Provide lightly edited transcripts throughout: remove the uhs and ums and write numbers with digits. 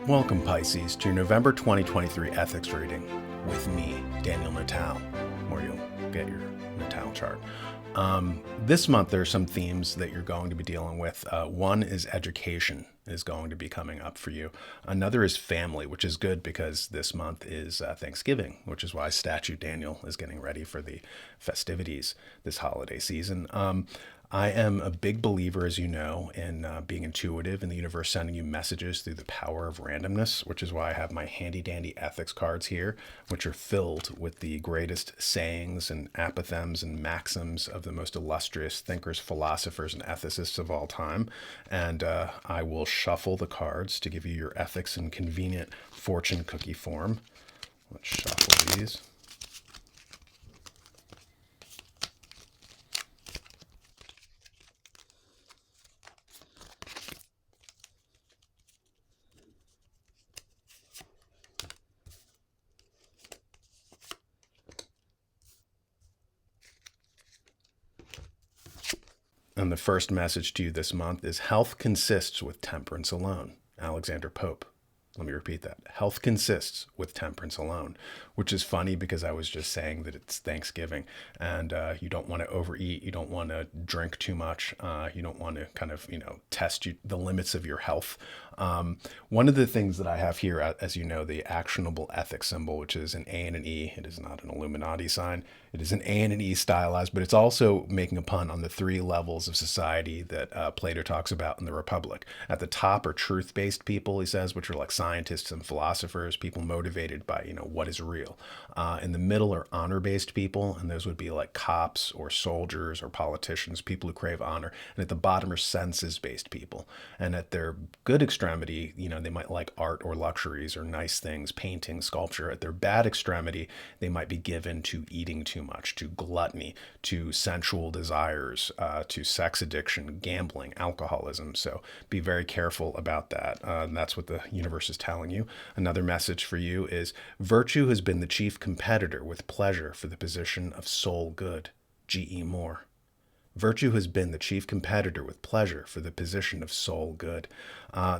Welcome, Pisces, to your November 2023 ethics reading with me, Daniel Natal, where you'll get your Natal chart. This month, there are some themes that you're going to be dealing with. One is education is going to be coming up for you. Another is family, which is good because this month is Thanksgiving, which is why Statue Daniel is getting ready for the festivities this holiday season. I am a big believer, as you know, in being intuitive and the universe sending you messages through the power of randomness, which is why I have my handy dandy ethics cards here, which are filled with the greatest sayings and apothegms and maxims of the most illustrious thinkers, philosophers, and ethicists of all time. And I will shuffle the cards to give you your ethics in convenient fortune cookie form. Let's shuffle these. And the first message to you this month is health consists with temperance alone. Alexander Pope. Let me repeat that. Health consists with temperance alone, which is funny because I was just saying that it's Thanksgiving and you don't want to overeat. You don't want to drink too much. You don't want to kind of, test the limits of your health. One of the things that I have here, as you know, the actionable ethics symbol, which is an A and an E. It is not an Illuminati sign. It is an A and an E stylized, but it's also making a pun on the three levels of society that Plato talks about in the Republic. At the top are truth-based people, he says, which are like scientists and philosophers, people motivated by, what is real. In the middle are honor-based people, and those would be like cops or soldiers or politicians, people who crave honor. And at the bottom are senses-based people. And at their good extremity, they might like art or luxuries or nice things, painting, sculpture. At their bad extremity, they might be given to eating too much, to gluttony, to sensual desires, to sex addiction, gambling, alcoholism. So be very careful about that. And that's what the universe is telling you. Another message for you is virtue has been the chief competitor with pleasure for the position of soul good. G.E. Moore. Virtue has been the chief competitor with pleasure for the position of soul good.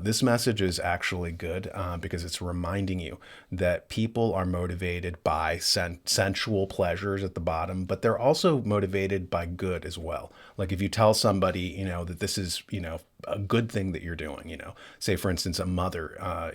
This message is actually good because it's reminding you that people are motivated by sensual pleasures at the bottom, but they're also motivated by good as well. Like if you tell somebody, that this is, a good thing that you're doing, say for instance, a mother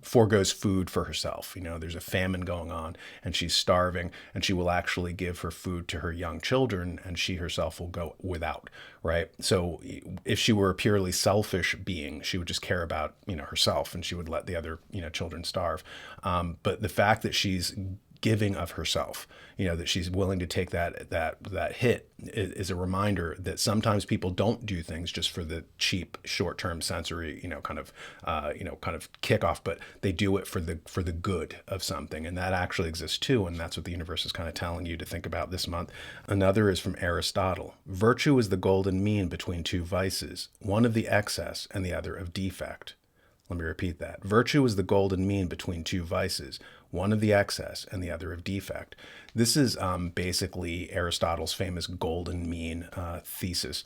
foregoes food for herself, there's a famine going on and she's starving and she will actually give her food to her young children and she herself will go without, right? So if she were a purely selfish being, she would just care about, herself and she would let the other, children starve. But the fact that she's giving of herself, that she's willing to take that hit is a reminder that sometimes people don't do things just for the cheap short-term sensory, kind of kickoff, but they do it for the good of something. And that actually exists too. And that's what the universe is kind of telling you to think about this month. Another is from Aristotle. Virtue is the golden mean between two vices, one of the excess and the other of defect. Let me repeat that. Virtue is the golden mean between two vices, one of the excess and the other of defect. This is basically Aristotle's famous golden mean thesis,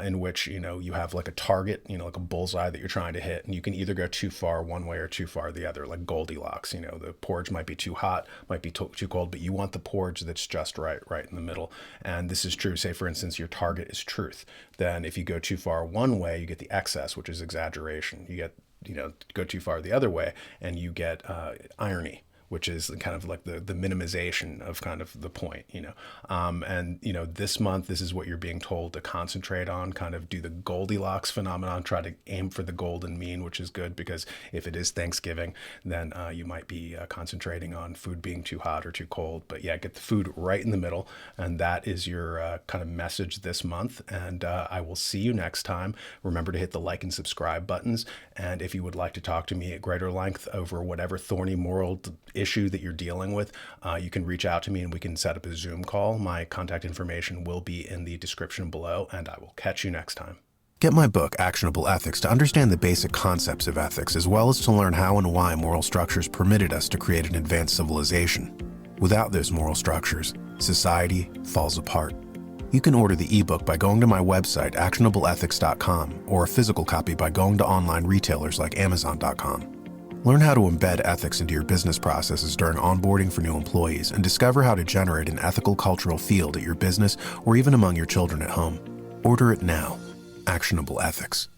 in which, you have like a target, like a bullseye that you're trying to hit, and you can either go too far one way or too far the other, like Goldilocks. The porridge might be too hot, might be too cold, but you want the porridge that's just right in the middle. And this is true. Say, for instance, your target is truth. Then if you go too far one way, you get the excess, which is exaggeration. You get go too far the other way and you get irony, which is kind of like the minimization of kind of the point, and this month, this is what you're being told to concentrate on, kind of do the Goldilocks phenomenon, try to aim for the golden mean, which is good because if it is Thanksgiving, then you might be concentrating on food being too hot or too cold, but yeah, get the food right in the middle. And that is your kind of message this month. And I will see you next time. Remember to hit the like and subscribe buttons. And if you would like to talk to me at greater length over whatever thorny moral issue that you're dealing with, you can reach out to me and we can set up a Zoom call. My contact information will be in the description below, and I will catch you next time. Get my book, Actionable Ethics, to understand the basic concepts of ethics, as well as to learn how and why moral structures permitted us to create an advanced civilization. Without those moral structures, society falls apart. You can order the ebook by going to my website, actionableethics.com, or a physical copy by going to online retailers like Amazon.com. Learn how to embed ethics into your business processes during onboarding for new employees and discover how to generate an ethical cultural field at your business or even among your children at home. Order it now. Actionable Ethics.